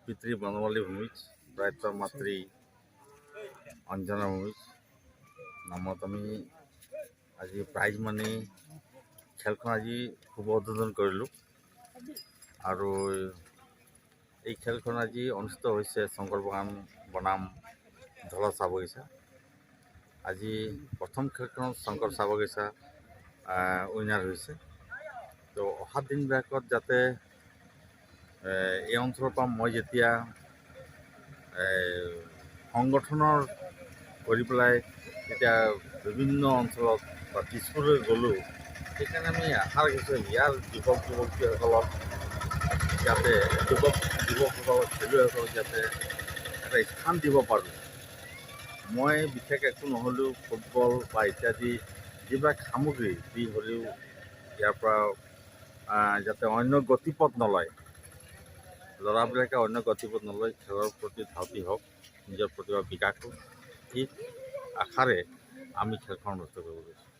পিতৃ বনমালী ভূমিজ প্ৰায়ত্ব মাতৃ অঞ্জনা ভূমিজ নামত আমি আজি প্ৰাইজ মানি খেলখন আজি শুভ উদ্বোধন কৰিলোঁ আৰু এই খেলখন আজি অনুষ্ঠিত হৈছে শংকৰ বাগান বনাম ঢলা চাহ বাগিচা। আজি প্ৰথম খেলখনত শংকৰ চাহ বাগিচা উইনাৰ হৈছে। তো অহা দিনবিলাকত যাতে এই অঞ্চলৰ পৰা মই যেতিয়া সংগঠনৰ কৰি পেলাই তেতিয়া বিভিন্ন অঞ্চলত বা দিছপুৰলৈ গ'লোঁ, সেইকাৰণে আমি আশা ৰাখিছোঁ ইয়াৰ যুৱক যুৱতীসকলক যাতে যুৱকসকলক খেলুৱৈসকলক যাতে এটা স্থান দিব পাৰোঁ। মই বিশেষ একো নহ'লেও ফুটবল বা ইত্যাদি যিবিলাক সামগ্ৰী দি হ'লেও ইয়াৰ পৰা যাতে অন্য গতিপথ নলয়, ল'ৰাবিলাকে অন্য গতিপথ নলয়, খেলৰ প্ৰতি ধাউতি হওক, নিজৰ প্ৰতিভা বিকাশ হওক, এই আশাৰে আমি খেলখন অনুষ্ঠিত কৰিব গৈছোঁ।